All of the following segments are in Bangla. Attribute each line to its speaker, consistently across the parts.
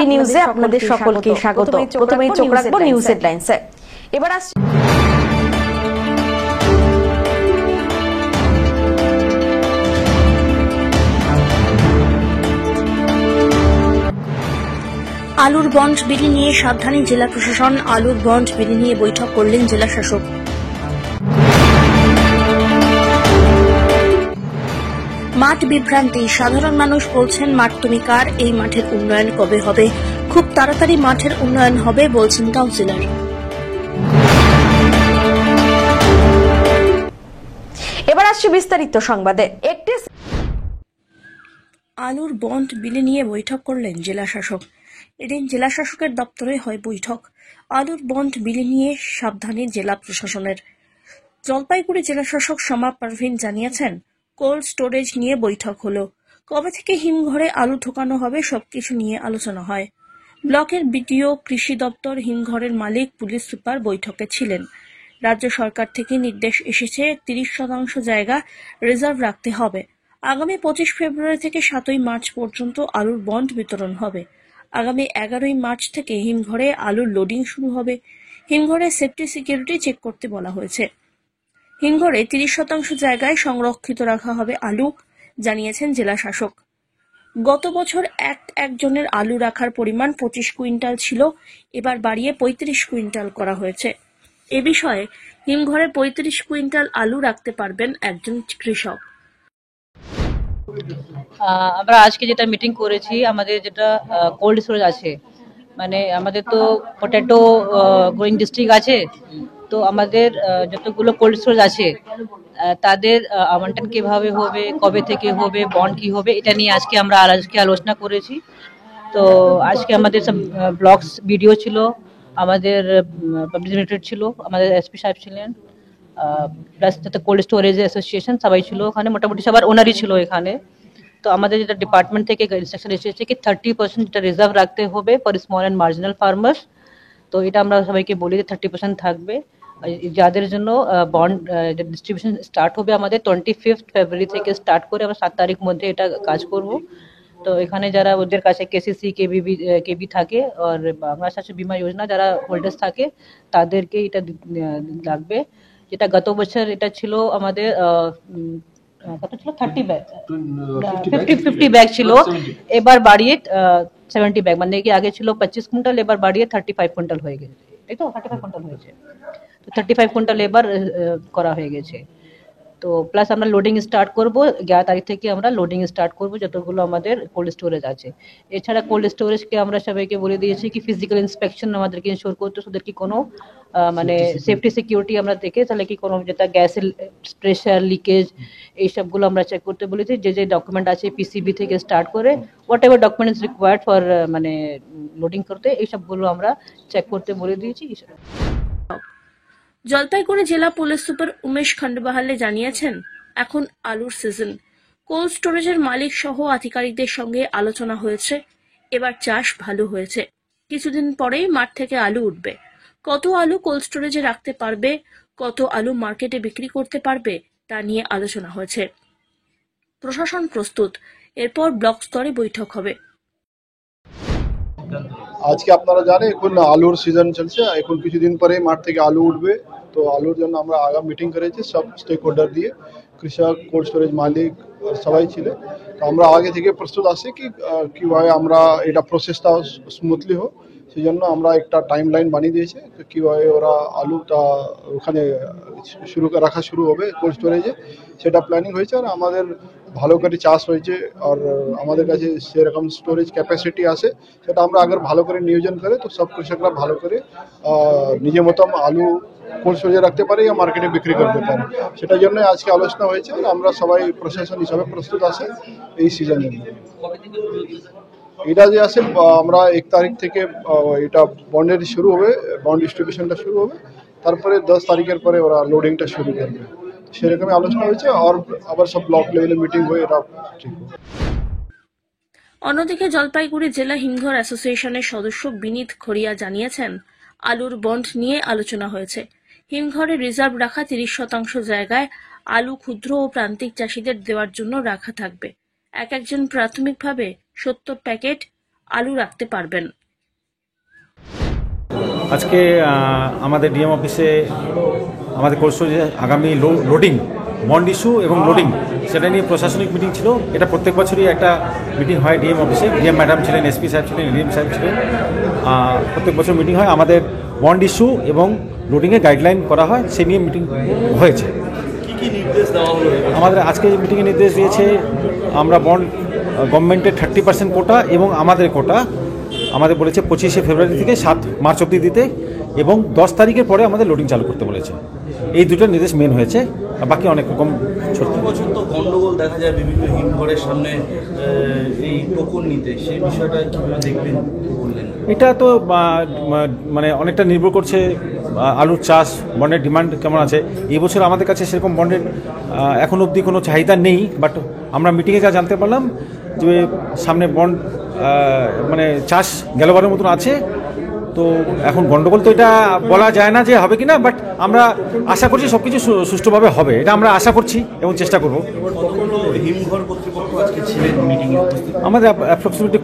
Speaker 1: টিভি নিউজে আপনাদের সকলকে স্বাগত। প্রথমেই চোখ রাখবো নিউজ হেডলাইন্সে। এবার আসছে
Speaker 2: আলুর বন্ড বিলি নিয়ে সাবধানী জেলা প্রশাসন। আলুর বন্ড বিলি নিয়ে বৈঠক করলেন জেলা শাসক। মাঠ বিভ্রান্তি, সাধারণ মানুষ বলছেন মাঠ তুমি কার, এই মাঠের উন্নয়ন কবে হবে? খুব তাড়াতাড়ি মাঠের উন্নয়ন হবে বলছেন কাউন্সিলর।
Speaker 1: এবার আসছে বিস্তারিত সংবাদে। একটি
Speaker 2: আলুর বন্ড বিলি নিয়ে বৈঠক করলেন জেলা শাসক। এদিন জেলা শাসকের দপ্তরে হয় বৈঠক। আলুর বন্ড বিলি নিয়ে সাবধানী জেলা প্রশাসনের। জলপাইগুড়ি জেলা শাসক শমা পারভিন জানিয়েছেন, কোল্ড স্টোরেজ নিয়ে বৈঠক হলো। কবে থেকে হিমঘরে আলু ঢোকানো হবে সবকিছু নিয়ে আলোচনা হয়। ব্লকের বিডিও, কৃষি দপ্তর, হিমঘরের মালিক, পুলিশ সুপার বৈঠকে ছিলেন। রাজ্য সরকার থেকে নির্দেশ এসেছে 30% জায়গা রিজার্ভ রাখতে হবে। আগামী 25 ফেব্রুয়ারি থেকে 7 মার্চ পর্যন্ত আলুর বন্ড বিতরণ হবে। আগামী 11 মার্চ থেকে হিমঘরে আলুর লোডিং শুরু হবে। হিমঘরে সেফটি সিকিউরিটি চেক করতে বলা হয়েছে। হিমঘরে 30% জায়গায় সংরক্ষিত রাখা হবে আলু, জানিয়েছেন জেলা শাসক। গত বছর একজনের আলু রাখার পরিমাণ 25 কুইন্টাল ছিল, এবার বাড়িয়ে 35 কুইন্টাল করা হয়েছে। এ বিষয়ে হিমঘরে 35 কুইন্টাল আলু রাখতে পারবেন একজন কৃষক।
Speaker 3: আমরা আজকে যেটা মিটিং করেছি, আমাদের যেটা কোল্ড স্টোরেজ আছে, মানে আমাদের তো পটেটো গ্রোয়িং ডিস্ট্রিক্ট আছে, তো আমাদের যতগুলো কোল্ড স্টোরেজ আছে তাদের আবন্টন কিভাবে হবে, কবে থেকে হবে, বন্ড কি হবে, এটা নিয়ে আজকে আমরা আলোচনা করেছি। তো আজকে আমাদের সব ব্লকস ভিডিও ছিল, আমাদের পাবলিক লিমিটেড ছিল, আমাদের এসপি সাহেব ছিলেন, প্লাস যাতে কোল্ড স্টোরেজ অ্যাসোসিয়েশন সবাই ছিল ওখানে, মোটামুটি সবার ওনারই ছিল এখানে। তো আমাদের যেটা ডিপার্টমেন্ট থেকে ইনস্ট্রাকশন এসেছে কি 30% যেটা রিজার্ভ রাখতে হবে for small and marginal farmers. তো এটা আমরা সবাইকে বলি যে 30% থাকবে, যাদের জন্য বন্ড ডিস্ট্রিবিউশন স্টার্ট হবে আমাদের 25 ফেব্রুয়ারি থেকে স্টার্ট করে আমরা 7 তারিখ মধ্যে এটা কাজ করব। তো এখানে যারা ওদের কাছে কেসিসি কেবি থাকে আর বাংলা স্বাস্থ্য বীমা যোজনা যারা হোল্ডার্স থাকে তাদেরকে এটা লাগবে। যেটা গত বছর এটা ছিল আমাদের কত ছিল, 30 ব্যাগ, 50 ব্যাগ ছিল, এবার বাড়িয়ে 70 ব্যাগ, মানে কি আগে ছিল 25 কুইন্টাল, এবার বাড়িয়ে 35 কুইন্টাল হয়ে গেছে, তাই তো? 35 কুইন্টাল হয়েছে, তো 35 কুইন্টাল এবার করা হয়ে গেছে। তো প্লাস আমরা লোডিং স্টার্ট করব 11 তারিখ থেকে, আমরা লোডিং স্টার্ট করব যতগুলো আমাদের কোল্ড স্টোরেজ আছে। এছাড়া কোল্ড স্টোরেজকে আমরা সবাইকে বলে দিয়েছি কি ফিজিক্যাল ইন্সপেকশন আমাদেরকে ইনশোর করতে, ওদের কি কোনো মানে সেফটি সিকিউরিটি আমরা দেখে তাহলে কি কোনো যেটা গ্যাসের প্রেশার লিকেজ এই সবগুলো আমরা চেক করতে বলেছি। যে ডকুমেন্ট আছে পিসিবি থেকে স্টার্ট করে what ever document is required for মানে লোডিং করতে, এই সবগুলো আমরা চেক করতে বলে দিয়েছি।
Speaker 2: জলপাইগুড়ি জেলা পুলিশ সুপার উমেশ খন্ডবাহালে জানিয়েছেন, এখন আলুর সিজন। কোল্ড স্টোরেজের মালিক সহ আধিকারিকদের সঙ্গে আলোচনা হয়েছে। এবার চাষ ভালো হয়েছে, কিছুদিন পরেই মাঠ থেকে আলু উঠবে। কত আলু কোল্ড স্টোরেজে রাখতে পারবে, কত আলু মার্কেটে বিক্রি করতে পারবে, তা নিয়ে আলোচনা হয়েছে। প্রশাসন প্রস্তুত, এরপর ব্লক স্তরে বৈঠক হবে।
Speaker 4: আজকে আপনারা জানেন এখন আলুর সিজন চলছে, এখন কিছুদিন পরে মাঠ থেকে আলু উঠবে। তো আলুর জন্য আমরা আগাম মিটিং করেছি সব স্টেক হোল্ডার দিয়ে, কৃষক, কোল্ড স্টোরেজ মালিক সবাই ছিল। তো আমরা আগে থেকে প্রস্তুত আছি কি কীভাবে আমরা এটা প্রসেসটা স্মুথলি হোক, সেই জন্য আমরা একটা টাইম লাইন বানিয়ে দিয়েছি কীভাবে ওরা আলুটা ওখানে রাখা শুরু হবে কোল্ড স্টোরেজে, সেটা প্ল্যানিং হয়েছে। আর আমাদের ভালো করে চাষ হয়েছে আর আমাদের কাছে সেরকম স্টোরেজ ক্যাপাসিটি আছে, সেটা আমরা আগে ভালো করে নিয়োজন করে তো সব কৃষকরা ভালো করে নিজের মতো আলু কোল্ড স্টোরেজে রাখতে পারে বা মার্কেটে বিক্রি করতে পারে। সেটার জন্য আজকে আলোচনা হয়েছে। আমরা সবাই প্রশাসন হিসাবে প্রস্তুত আছে এই সিজনের। এটা যে আছে আমরা 1 তারিখ থেকে এটা বন্ডের শুরু হবে, বন্ড ডিস্ট্রিবিউশনটা শুরু হবে, তারপরে 10 তারিখের পরে ওরা লোডিংটা শুরু করবে, সেরকমই আলোচনা হয়েছে। আর আবার সব ব্লক লেভেলে মিটিং হয়ে এটা ঠিক হবে।
Speaker 2: অন্যদিকে জলপাইগুড়ি জেলা হিমঘর অ্যাসোসিয়েশনের সদস্য বিনীত খড়িয়া জানিয়েছেন, আলুর বন্ড নিয়ে আলোচনা হয়েছে। হিমঘরে রিজার্ভ রাখা 30% জায়গায় আলু ক্ষুদ্র ও প্রান্তিক চাষিদের দেওয়ার জন্য রাখা থাকবে। একজন প্রাথমিকভাবে 70 প্যাকেট আলু রাখতে পারবেন।
Speaker 5: আজকে আমাদের ডিএম অফিসে আমাদের কোল্ড স্টোরেজে আগামী লোডিং বন্ড ইস্যু এবং লোডিং সেটা নিয়ে প্রশাসনিক মিটিং ছিল। এটা প্রত্যেক বছরই একটা মিটিং হয় ডিএম অফিসে। ডিএম ম্যাডাম ছিলেন, এসপি সাহেব ছিলেন, ডিএম সাহেব ছিলেন। প্রত্যেক বছর মিটিং হয়, আমাদের বন্ড ইস্যু এবং লোডিংয়ে গাইডলাইন করা হয়, সে নিয়ে মিটিং হয়েছে।
Speaker 6: কী কী নির্দেশ দেওয়া হলো?
Speaker 5: আমাদের আজকে মিটিংয়ে নির্দেশ দিয়েছে আমরা বন্ড গভর্নমেন্টের 30% কোটা এবং আমাদের কোটা আমাদের বলেছে 25শে ফেব্রুয়ারি থেকে 7 মার্চ অবধি দিতে এবং 10 তারিখের পরে আমাদের লোডিং চালু করতে বলেছে। এই দুটো নির্দেশ মেন হয়েছে, আর বাকি অনেক রকম ছোট
Speaker 6: বছর তো গন্ডগোল দেখা যায় বিভিন্ন হিমঘরের সামনে এই টোকন নিতে, সেই বিষয়টা কীভাবে দেখবেন বললেন?
Speaker 5: এটা তো মানে অনেকটা নির্ভর করছে আলুর চাষ, বন্ডের ডিমান্ড কেমন আছে। এই বছর আমাদের কাছে সেরকম বন্ডের এখন অবধি কোনো চাহিদা নেই, বাট আমরা মিটিংয়ে যা জানতে পারলাম যে সামনে বন্ড মানে চাষ গেলবারের মতন আছে। তো এখন গন্ডগোল তো এটা বলা যায় না যে হবে কিনা, বাট আমরা আশা করছি সব কিছু সুষ্ঠুভাবে হবে, এটা আমরা আশা করছি এবং চেষ্টা করব।
Speaker 6: কতগুলো হিমঘর কর্তৃপক্ষ আজকে ছিলেন মিটিংয়ে উপস্থিত?
Speaker 5: আমাদের অ্যাপ্রক্সিমেটলি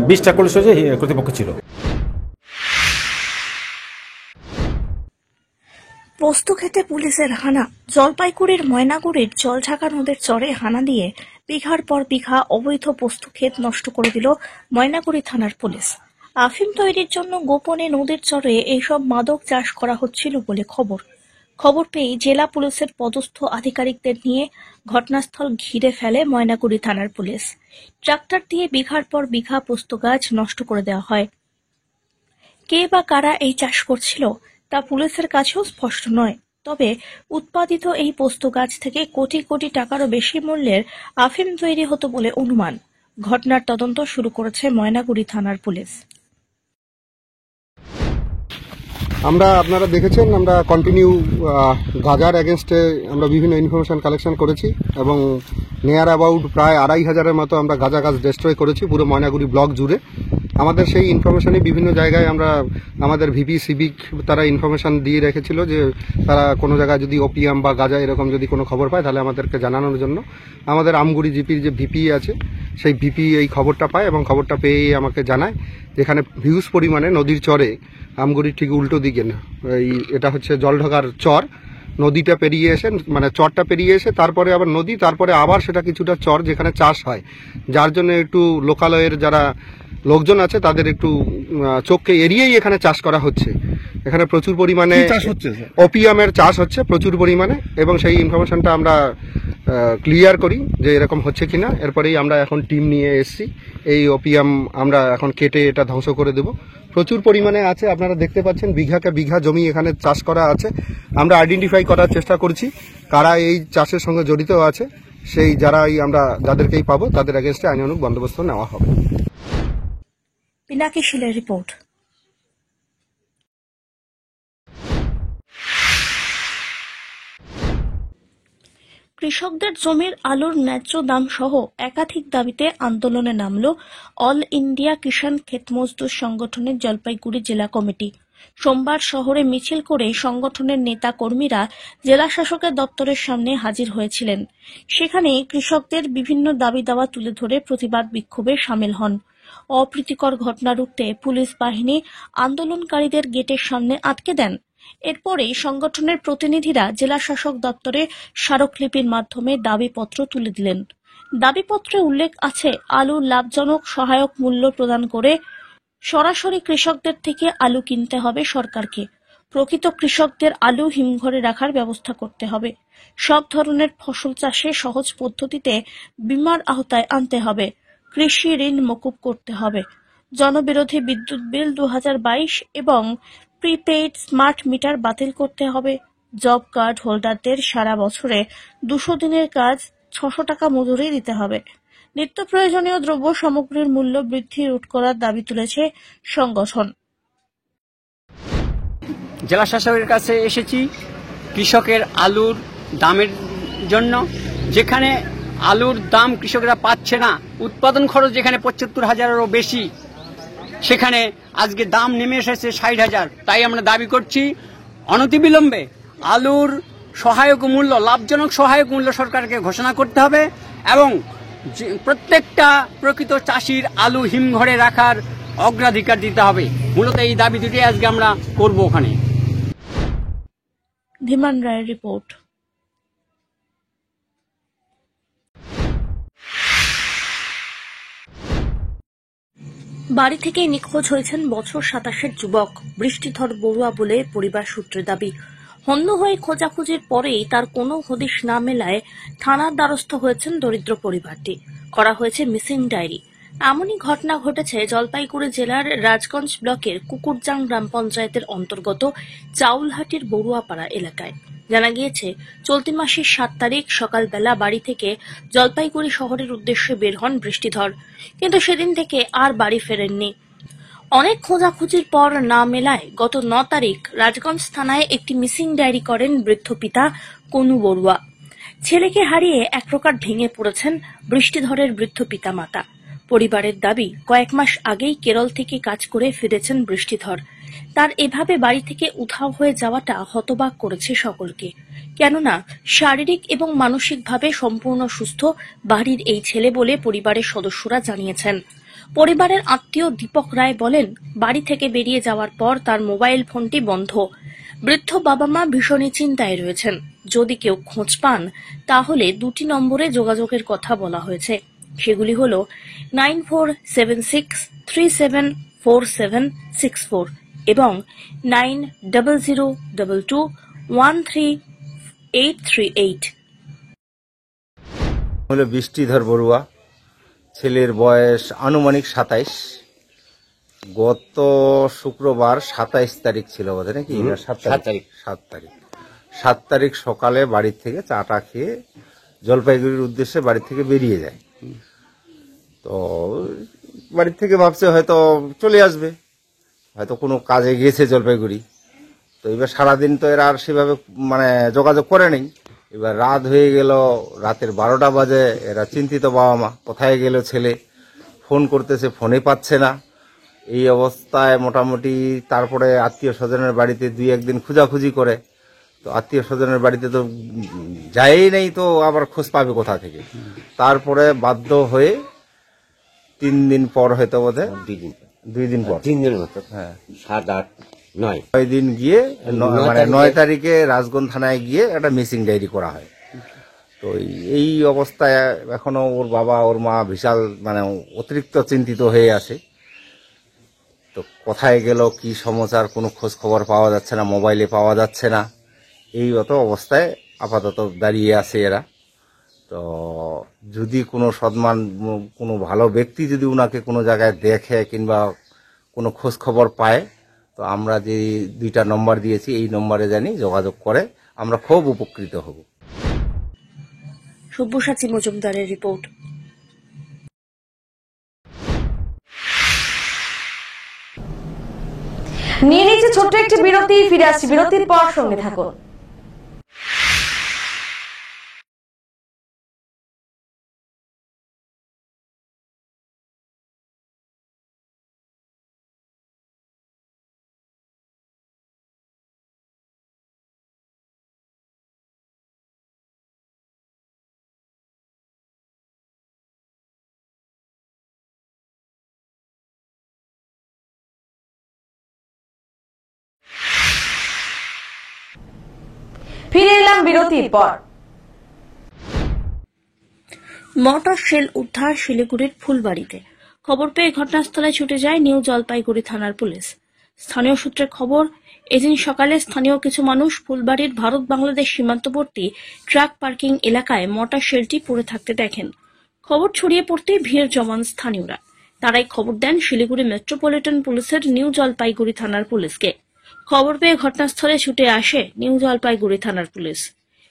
Speaker 5: 20টা কোল্ড স্টোরেজে কর্তৃপক্ষ ছিল।
Speaker 2: পোস্ত খেতে পুলিশের হানা। জলপাইগুড়ির ময়নাগুড়ির জলঢাকা নদের চরে হানা দিয়ে বিঘার পর বিঘা অবৈধ পোস্ত ক্ষেত নষ্ট করে দিল ময়নাগুড়ি থানার পুলিশ। আফিম তৈরির জন্য গোপনে নদীর চরে এইসব মাদক চাষ করা হচ্ছিল বলে খবর পেয়ে জেলা পুলিশের পদস্থ আধিকারিকদের নিয়ে ঘটনাস্থল ঘিরে ফেলে ময়নাগুড়ি থানার পুলিশ। ট্রাক্টর দিয়ে বিঘার পর বিঘা পোস্ত গাছ নষ্ট করে দেওয়া হয়। কে বা কারা এই চাষ করছিল তা পুলিশের কাছেও স্পষ্ট নয়, তবে উৎপাদিত এই পোস্ত গাছ থেকে কোটি কোটি টাকারও বেশি মূল্যের আফিম তৈরি হতো বলে অনুমান। ঘটনার তদন্ত শুরু করেছে ময়নাগুড়ি থানার পুলিশ।
Speaker 7: আপনারা দেখেছেন আমরা কন্টিনিউ গাজার এগেনস্টে আমরা বিভিন্ন ইনফরমেশন কালেকশন করেছি এবং নিয়ার অ্যাবাউট প্রায় 2500-এর মতো আমরা গাঁজা গাছ ডিস্ট্রয় করেছি পুরো ময়নাগুড়ি ব্লক জুড়ে। আমাদের সেই ইনফরমেশনই বিভিন্ন জায়গায় আমরা আমাদের ভিপি সিভিক তারা ইনফরমেশন দিয়ে রেখেছিল যে তারা কোনো জায়গায় যদি ওপিয়াম বা গাঁজা এরকম যদি কোনো খবর পায় তাহলে আমাদেরকে জানানোর জন্য। আমাদের আমগুড়ি জিপির যে ভিপি আছে সেই ভিপি এই খবরটা পায় এবং খবরটা পেয়েই আমাকে জানায় যেখানে হিউজ পরিমাণে নদীর চরে আমগুড়ির ঠিক উল্টো দিকে এটা হচ্ছে জলঢাকার চর, নদীটা পেরিয়ে এসে মানে চরটা পেরিয়ে এসে তারপরে আবার নদী, তারপরে আবার সেটা কিছুটা চর যেখানে চাষ হয়, যার জন্য একটু লোকালয়ের যারা লোকজন আছে তাদের একটু চোখকে এড়িয়েই এখানে চাষ করা হচ্ছে। এখানে প্রচুর পরিমাণে ওপিয়ামের চাষ হচ্ছে প্রচুর পরিমাণে এবং সেই ইনফরমেশনটা আমরা ক্লিয়ার করি যে এরকম হচ্ছে কিনা। এরপরেই আমরা এখন টিম নিয়ে এসেছি, এই ওপিয়াম আমরা এখন কেটে এটা ধ্বংস করে দেব। প্রচুর পরিমাণে আছে, আপনারা দেখতে পাচ্ছেন বিঘাকে বিঘা জমি এখানে চাষ করা আছে। আমরা আইডেন্টিফাই করার চেষ্টা করছি কারা এই চাষের সঙ্গে জড়িত আছে, সেই আমরা যাদেরকেই পাবো তাদের এগেনস্টে আইনানুগ বন্দোবস্ত নেওয়া হবে।
Speaker 2: পিনাকি শিলের রিপোর্ট। কৃষকদের জমির আলুর ন্যায্য দাম সহ একাধিক দাবিতে আন্দোলনে নামল অল ইন্ডিয়া কিষাণ ক্ষেত মজদুর সংগঠনের জলপাইগুড়ি জেলা কমিটি। সোমবার শহরে মিছিল করে সংগঠনের নেতা কর্মীরা জেলা শাসকের দপ্তরের সামনে হাজির হয়েছিলেন। সেখানে কৃষকদের বিভিন্ন দাবি দাওয়া তুলে ধরে প্রতিবাদ বিক্ষোভে সামিল হন। অপ্রীতিকর ঘটনা রুখতে পুলিশ বাহিনী আন্দোলনকারীদের গেটের সামনে আটকে দেন। এরপরেই সংগঠনের প্রতিনিধিরা জেলা শাসক দপ্তরে স্মারকলিপির মাধ্যমে দাবিপত্র তুলে দিলেন। দাবিপত্রে উল্লেখ আছে আলুর লাভজনক সহায়ক মূল্য প্রদান করে সরাসরি কৃষকদের থেকে আলু কিনতে হবে সরকারকে। প্রকৃত কৃষকদের আলু হিমঘরে রাখার ব্যবস্থা করতে হবে। সব ধরনের ফসল চাষে সহজ পদ্ধতিতে বীমার আওতায় আনতে হবে। কৃষি ঋণ মকুব করতে হবে। জনবিরোধী বিদ্যুৎ বিল 2022 এবং প্রিপেইড স্মার্ট মিটার বাতিল করতে হবে। জব কার্ড হোল্ডারদের সারা বছরে 200 দিনের কাজ 600 টাকা মজুরি দিতে হবে। নিত্য প্রয়োজনীয় দ্রব্য সামগ্রীর মূল্য বৃদ্ধি রোধ করার দাবি তুলেছে সংগঠন।
Speaker 8: জেলা শাসকের কাছে এসেছি কৃষকের আলুর দামের জন্য, যেখানে আলুর দাম কৃষকরা পাচ্ছে না, উৎপাদন খরচ যেখানে 75,000-এরও বেশি, সেখানে আজকে দাম নেমে এসেছে 60,000। তাই আমরা দাবি করছি অনতিবিলম্বে আলুর সহায়ক মূল্য, লাভজনক সহায়ক মূল্য সরকারকে ঘোষণা করতে হবে এবং প্রত্যেকটা প্রকৃত চাষির আলু হিমঘরে রাখার অগ্রাধিকার দিতে হবে। মূলত এই দাবি দুটি আজকে আমরা করব ওখানে।
Speaker 2: ধীমান রায়ের রিপোর্ট। বাড়ি থেকে নিখোঁজ হয়েছেন বছর 27-এর যুবক বৃষ্টিধর বড়ুয়া বলে পরিবার সূত্রে দাবি। হন্য হয়ে খোঁজাখুঁজির পরেই তার কোনো হদিশ না মেলায় থানার দ্বারস্থ হয়েছেন দরিদ্র পরিবারটি। করা হয়েছে মিসিং ডায়েরি। এমনই ঘটনা ঘটেছে জলপাইগুড়ি জেলার রাজগঞ্জ ব্লকের কুকুরজাং গ্রাম পঞ্চায়েতের অন্তর্গত চাউলহাটির বড়ুয়াপাড়া এলাকায়। জানা গিয়েছে, চলতি মাসের 7 তারিখ সকালবেলা বাড়ি থেকে জলপাইগুড়ি শহরের উদ্দেশ্যে বের হন বৃষ্টিধর, কিন্তু সেদিন থেকে আর বাড়ি ফেরেননি। অনেক খোঁজাখুঁজির পর না মেলায় গত 9 তারিখ রাজগঞ্জ থানায় একটি মিসিং ডায়েরি করেন বৃদ্ধ পিতা কনু বড়ুয়া। ছেলেকে হারিয়ে এক প্রকার ভেঙে পড়েছেন বৃষ্টিধরের বৃদ্ধ পিতামাতা। পরিবারের দাবি, কয়েক মাস আগেই কেরল থেকে কাজ করে ফিরেছেন বৃষ্টিধর। তার এভাবে বাড়ি থেকে উধাও হয়ে যাওয়াটা হতবাক করেছে সকলকে, কেননা শারীরিক এবং মানসিকভাবে সম্পূর্ণ সুস্থ বাড়ির এই ছেলে বলে পরিবারের সদস্যরা জানিয়েছেন। পরিবারের আত্মীয় দীপক রায় বলেন, বাড়ি থেকে বেরিয়ে যাওয়ার পর তার মোবাইল ফোনটি বন্ধ। বৃদ্ধ বাবা মা ভীষণই চিন্তায় রয়েছেন। যদি কেউ খোঁজ পান তাহলে 2টি নম্বরে যোগাযোগের কথা বলা হয়েছে। সেগুলি হল 9476374764 এবং 9002213838।
Speaker 9: হলো বৃষ্টিধর বড়ুয়া, ছেলের বয়স আনুমানিক 27। গত শুক্রবার 27 তারিখ ছিল বোধ হয়, নাকি 7 তারিখ সকালে বাড়ি থেকে চাটা খেয়ে জলপাইগুড়ির উদ্দেশ্যে বাড়ি থেকে বেরিয়ে যায়। তো বাড়ি থেকে ভাবছে হয়তো চলে আসবে, হয়তো কোনো কাজে গিয়েছে জলপাইগুড়ি। তো এবার সারাদিন তো এরা আর সেভাবে যোগাযোগ করে নেই। এবার রাত হয়ে গেল, রাতের 12টা বাজে। এরা চিন্তিত, বাবা মা কোথায় গেল ছেলে, ফোন করতেছে, ফোনে পাচ্ছে না। এই অবস্থায় মোটামুটি তারপরে আত্মীয় স্বজনের বাড়িতে 2-1 দিন খোঁজাখুঁজি করে। তো আত্মীয় স্বজনের বাড়িতে তো যায়ই নেই, তো আবার খোঁজ পাবে কোথা থেকে। তারপরে বাধ্য হয়ে 3 দিন পর হয়তো বোধ হয় 2 দিন পর
Speaker 10: 3 দিনের মতো, হ্যাঁ 7, 8, 9
Speaker 9: দিন গিয়ে 9 তারিখে রাজগঞ্জ থানায় গিয়ে একটা মিসিং ডায়েরি করা হয়। তো এই অবস্থায় এখনো ওর বাবা ওর মা বিশাল অতিরিক্ত চিন্তিত হয়ে আছে। তো কোথায় গেল, কি সমাচার, কোনো খোঁজ খবর পাওয়া যাচ্ছে না, মোবাইলে পাওয়া যাচ্ছে না। এই অবস্থায় আপাতত দাঁড়িয়ে আছে এরা। তো যদি কোনো কোনো ভালো ব্যক্তি যদি উনাকে কোনো জায়গায় দেখে কিংবা কোনো খোঁজ খবর পায়, তো আমরা যে 2টা নম্বর দিয়েছি এই নম্বরে জানি যোগাযোগ করে, আমরা খুব উপকৃত হব।
Speaker 2: সব্যসাচী মজুমদারের রিপোর্ট।
Speaker 1: নিয়ে নিচ্ছে ছোট্ট একটি বিরতি, ফিরে আসছি বিরতির পর, সঙ্গে থাকুন। ফিরে এলাম বিরতির পর।
Speaker 2: মর্টার শেল উদ্ধার শিলিগুড়ির ফুলবাড়িতে। খবর পেয়ে ঘটনাস্থলে ছুটে যায় নিউ জলপাইগুড়ি থানার পুলিশ। স্থানীয় সূত্রে খবর, এদিন সকালে স্থানীয় কিছু মানুষ ফুলবাড়ির ভারত বাংলাদেশ সীমান্তবর্তী ট্রাক পার্কিং এলাকায় মর্টার শেলটি পড়ে থাকতে দেখেন। খবর ছড়িয়ে পড়তেই ভিড় জমান স্থানীয়রা। তারাই খবর দেন শিলিগুড়ি মেট্রোপলিটন পুলিশের নিউ জলপাইগুড়ি থানার পুলিশকে। খবর পেয়ে ঘটনাস্থলে ছুটে আসে নিউ জলপাইগুড়ি থানার পুলিশ।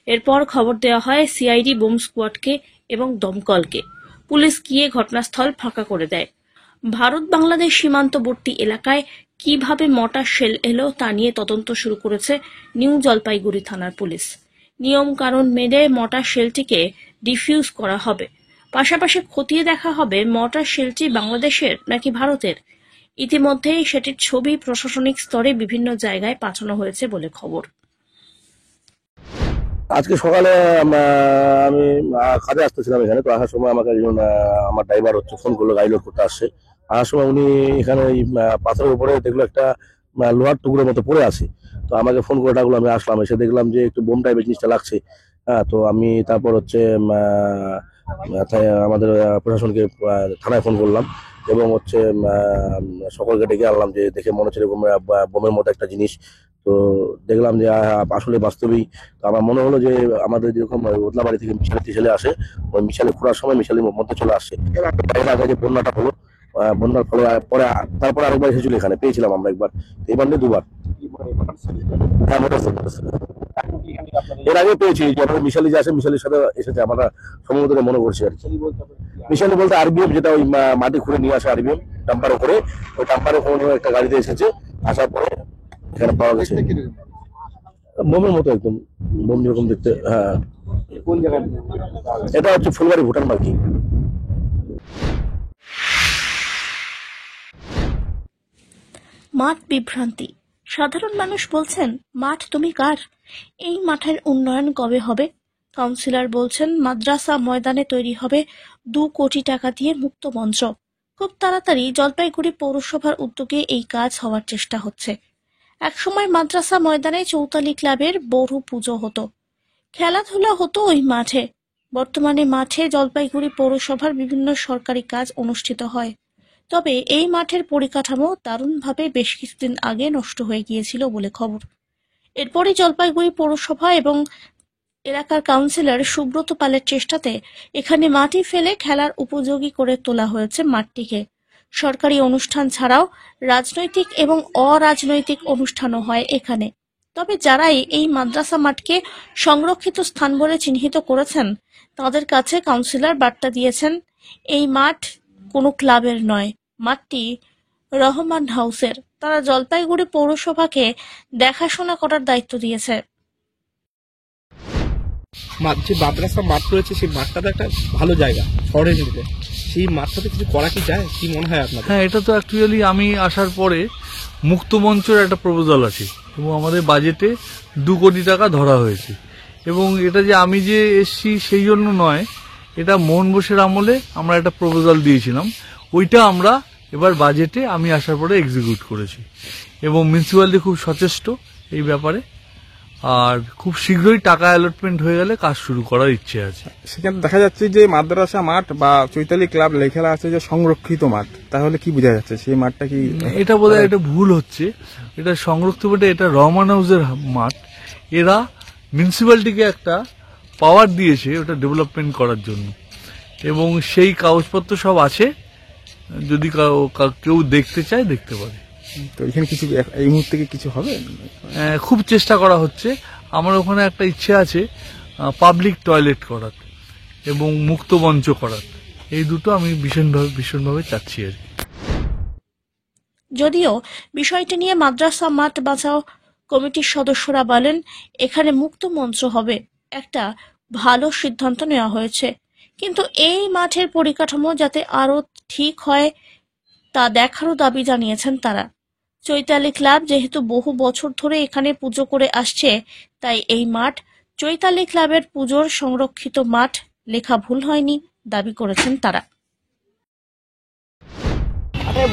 Speaker 2: এরপর খবর দেওয়া হয় সিআইডি বোম স্কোয়াডকে এবং দমকলকে। পুলিশ গিয়ে ঘটনাস্থল ফাঁকা করে দেয়। ভারত বাংলাদেশ সীমান্তবর্তী এলাকায় কিভাবে মর্টার শেল এলো তা নিয়ে তদন্ত শুরু করেছে নিউ জলপাইগুড়ি থানার পুলিশ। নিয়ম কানুন মেনে মর্টার শেলটিকে ডিফিউজ করা হবে। পাশাপাশি খতিয়ে দেখা হবে মর্টার শেলটি বাংলাদেশের নাকি ভারতের। ইতিমধ্যেই সেটির ছবি প্রশাসনিক স্তরে বিভিন্ন জায়গায় পাঠানো হয়েছে বলে খবর।
Speaker 11: আজকে সকালে আমি কাজে আসতেছিলাম এখানে, তো আসার সময় আমাকে একজন আমার ড্রাইভার ফোন করলো, গাড়ি লোড করতে আসছে। আসার সময় উনি এখানে ওই পাথরের উপরে দেখলো একটা লোহার টুকরোর মতো পড়ে আছে। তো আমাকে ফোন করে ডাকলো, আমি আসলাম, এসে দেখলাম যে একটু বোম টাইপের জিনিসটা লাগছে। হ্যাঁ, তো আমি তারপর আমাদের প্রশাসনকে থানায় ফোন করলাম এবং সকলকে ডেকে আনলাম, যে দেখে মনে হচ্ছে বোমের মতো একটা জিনিস। তো দেখলাম যে আসলে বাস্তবেই। তো আমার মনে হলো যে আমাদের যেরকম ওদলাবাড়ি থেকে মিশালি ছেলে আসে, ওই মিশালি ঘোরার সময় মিশালির মধ্যে চলে আসছে। এর আগে যে বন্যাটা হলো, বন্যার ফলে পরে তারপরে আরেকবার এসেছিল, এখানে পেয়েছিলাম আমরা একবার, এবার নিয়ে দুবার। হ্যাঁ, এর আগে পেয়েছি, যখন মিশালি যে আসে মিশালির সাথে এসেছে, আমরা সম্ভবত মনে করছি আর কি। মিশালি বলতে আরবিএফ, যেটা ওই মাটি খুঁড়ে নিয়ে আসে আরবিএফ ডাম্পারে করে, ওই ডাম্পারে কোনো একটা গাড়িতে এসেছে, আসার পরে এখানে পাওয়া গেছে বোমের মতো, একদম বোম যেরকম দেখতে। হ্যাঁ, কোন জায়গায় এটা হচ্ছে? ফুলবাড়ি, ভুটান মার্কি।
Speaker 2: মাঠ বিভ্রান্তি। সাধারণ মানুষ বলছেন, মাঠ তুমি কার? এই মাঠের উন্নয়ন কবে হবে? কাউন্সিলর বলছেন, মাদ্রাসা ময়দানে তৈরি হবে 2 কোটি টাকা দিয়ে মুক্ত মঞ্চ। খুব তাড়াতাড়ি জলপাইগুড়ি পৌরসভার উদ্যোগে এই কাজ হওয়ার চেষ্টা হচ্ছে। একসময় মাদ্রাসা ময়দানে চৌতালি ক্লাবের বড় পুজো হতো, খেলাধুলা হতো ওই মাঠে। বর্তমানে মাঠে জলপাইগুড়ি পৌরসভার বিভিন্ন সরকারি কাজ অনুষ্ঠিত হয়। তবে এই মাঠের পরিকাঠামো দারুণভাবে বেশ কিছুদিন আগে নষ্ট হয়ে গিয়েছিল বলে খবর। এরপরই জলপাইগুড়ি পৌরসভা এবং এলাকার কাউন্সিলর সুব্রত পালের চেষ্টাতে এখানে মাটি ফেলে খেলার উপযোগী করে তোলা হয়েছে মাঠটিকে। সরকারি অনুষ্ঠান ছাড়াও রাজনৈতিক এবং অরাজনৈতিক অনুষ্ঠানও হয় এখানে। তবে যারাই এই মাদ্রাসা মাঠকে সংরক্ষিত স্থান বলে চিহ্নিত করেছেন, তাদের কাছে কাউন্সিলর বার্তা দিয়েছেন, এই মাঠ কোনো ক্লাবের নয়, মাঠটি রহমান হাউসের। তারা জলপাইগুড়ি পৌরসভাকে দেখাশোনা করার দায়িত্ব দিয়েছে।
Speaker 12: যে মাদ্রাসা মাঠ রয়েছে, সেই মাঠটা তো একটা ভালো জায়গা শহরের মধ্যে, সেই মাঠটাতে কিছু করা কি যায়, কি মনে হয় আপনার?
Speaker 13: হ্যাঁ, এটা তো অ্যাকচুয়ালি আমি আসার পরে মুক্ত মঞ্চের একটা প্রপোজাল আছে এবং আমাদের বাজেটে 2 কোটি টাকা ধরা হয়েছে। এবং এটা যে আমি যে এসছি সেই জন্য নয়, এটা মোহন বোসের আমলে আমরা একটা প্রপোজাল দিয়েছিলাম, ওইটা আমরা এবার বাজেটে আমি আসার পরে এক্সিকিউট করেছি। এবং মিউনিসিপ্যালিটি খুব সচেষ্ট এই ব্যাপারে, আর খুব শীঘ্রই টাকা অ্যালটমেন্ট হয়ে গেলে কাজ শুরু করার ইচ্ছে আছে।
Speaker 12: সেখানে দেখা যাচ্ছে যে মাদ্রাসা মাঠ বা চৈতালি ক্লাব লেখা আছে যে সংরক্ষিত মাঠ, তাহলে কি বোঝা যাচ্ছে সেই মাঠটা কি?
Speaker 13: এটা বোধহয় এটা ভুল হচ্ছে, এটা সংরক্ষিত মাঠে, এটা রহমান হাউসের মাঠ। এরা মিউনিসিপ্যালিটিকে একটা পাওয়ার দিয়েছে ওটা ডেভেলপমেন্ট করার জন্য, এবং সেই কাগজপত্র সব আছে, যদি কেউ দেখতে চায় দেখতে পারে।
Speaker 12: তো এখানে কিছু এই মুহূর্তে কিছু হবে?
Speaker 13: খুব চেষ্টা করা হচ্ছে। আমার ওখানে একটা ইচ্ছে আছে পাবলিক টয়লেট করার এবং মুক্ত মঞ্চ করার, এই দুটো আমি ভীষণভাবে চাচ্ছি আর কি।
Speaker 2: যদিও বিষয়টি নিয়ে মাদ্রাসা মাঠ বাঁচাও কমিটির সদস্যরা বলেন, এখানে মুক্ত মঞ্চ হবে, একটা ভালো সিদ্ধান্ত নেওয়া হয়েছে, কিন্তু এই মাঠের পরিকাঠামো যাতে আরো ঠিক হয় তা দেখারও দাবি জানিয়েছেন তারা। চৈতালি ক্লাব যেহেতু বহু বছর ধরে এখানে পুজো করে আসছে, তাই এই মাঠ চৈতালি ক্লাবের পুজোর সংরক্ষিত মাঠ লেখা ভুল হয়নি দাবি করেছেন তারা।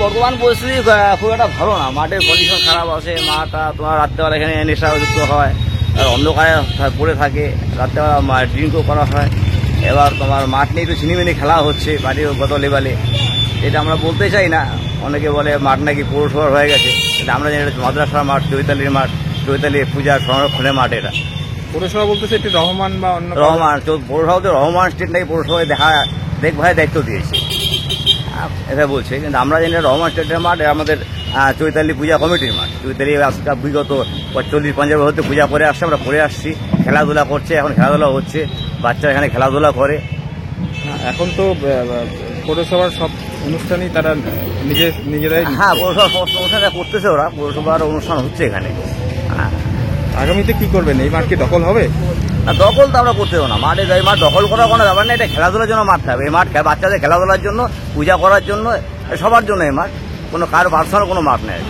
Speaker 14: বর্তমান পরিস্থিতি খুব একটা ভালো না, মাঠের কন্ডিশন খারাপ আছে। মাঠটা তোমার রাত্রেবেলা এখানে নেশাযুক্ত হয়, আর অন্ধকারে পড়ে থাকে, রাত্রেবেলা ড্রিঙ্কও করা হয়। এবার তোমার মাঠ নিয়ে একটু ছিনিমিনি খেলা হচ্ছে বাড়ির গত লেভেলে, এটা আমরা বলতে চাই না। অনেকে বলে মাঠ নাকি পৌরসভার হয়ে গেছে, এটা আমরা জানি মাদ্রাসার মাঠ, চৈতালির মাঠ, চৈতালি পূজার সংরক্ষণের মাঠ। এটা
Speaker 12: পৌরসভা বলতেছে এটি রহমান বা অন্য
Speaker 14: রহমান, পৌরসভাতে রহমান স্টেট নাকি পৌরসভায় দেখভালের দায়িত্ব দিয়েছে, এটা বলছে। কিন্তু আমরা জানি রহমান স্টেটের মাঠ আমাদের চৈতালি পূজা কমিটির মাঠ। চৈতালি বিগত 40-50 বছর হতে পূজা করে আসছে, আমরা করে আসছি, খেলাধুলা করছে, এখন খেলাধুলা হচ্ছে, বাচ্চারা এখানে খেলাধুলা করে।
Speaker 12: এখন তো পৌরসভার সব অনুষ্ঠানই তারা নিজেরাই,
Speaker 14: হ্যাঁ পৌরসভার সমস্ত অনুষ্ঠান করতেছে ওরা, পৌরসভার অনুষ্ঠান হচ্ছে এখানে।
Speaker 12: আগামীতে কি করবেন? এই মাঠ কি দখল হবে?
Speaker 14: না, দখল তো আমরা করতে দেবো না। মাঠে এই মাঠ দখল করার কোনো ব্যাপার নেই, এটা খেলাধুলার জন্য মাঠ থাকবে। এই মাঠ বাচ্চাদের খেলাধুলার জন্য, পূজা করার জন্য, সবার জন্য এই মাঠ, কোনো কারো পার্সোনাল কোনো মাঠ নেই।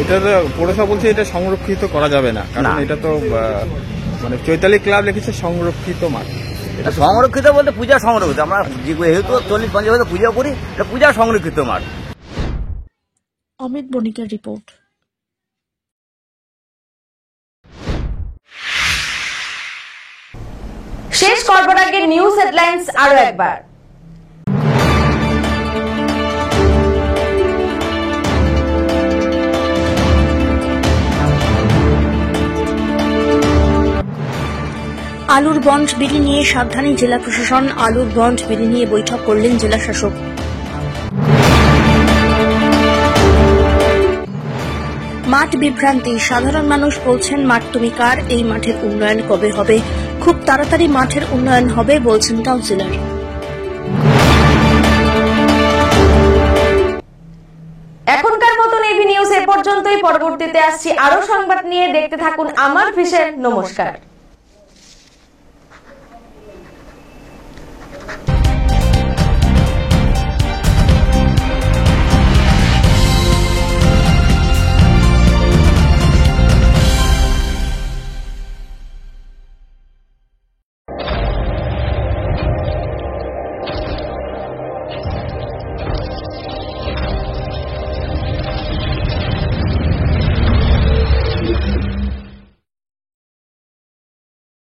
Speaker 14: এটা
Speaker 12: পৌরসভা বলছে এটা সংরক্ষিত করা যাবে না, কারণ এটা তো মানে চৈতালি ক্লাব লিখেছে সংরক্ষিত মাঠ।
Speaker 14: এটা সংরক্ষিত বলতে পূজা সংরক্ষিত, আমরা যেহেতু 40-50 বছর পূজা করি, এটা পূজা সংরক্ষিত মাঠ।
Speaker 2: অমিত বণিকের রিপোর্ট।
Speaker 1: শেষ করবার আগে নিউজ হেডলাইন্স আরো একবার।
Speaker 2: আলুর বন্ড বিলি নিয়ে সাবধানী জেলা প্রশাসন, আলুর বন্ড বিলি নিয়ে বৈঠক করলেন জেলা শাসক। মাঠ বিভ্রান্তি, সাধারণ মানুষ বলছেন মাঠ তুমি কার, এই মাঠের উন্নয়ন কবে হবে? খুব তাড়াতাড়ি মাঠের উন্নয়ন হবে বলছেন কাউন্সিলর।
Speaker 1: এখনকার মতন এভি নিউজ এ পর্যন্তই। পরবর্তীতে আসছি আরো সংবাদ নিয়ে, দেখতে থাকুন আমার ভিশন। নমস্কার।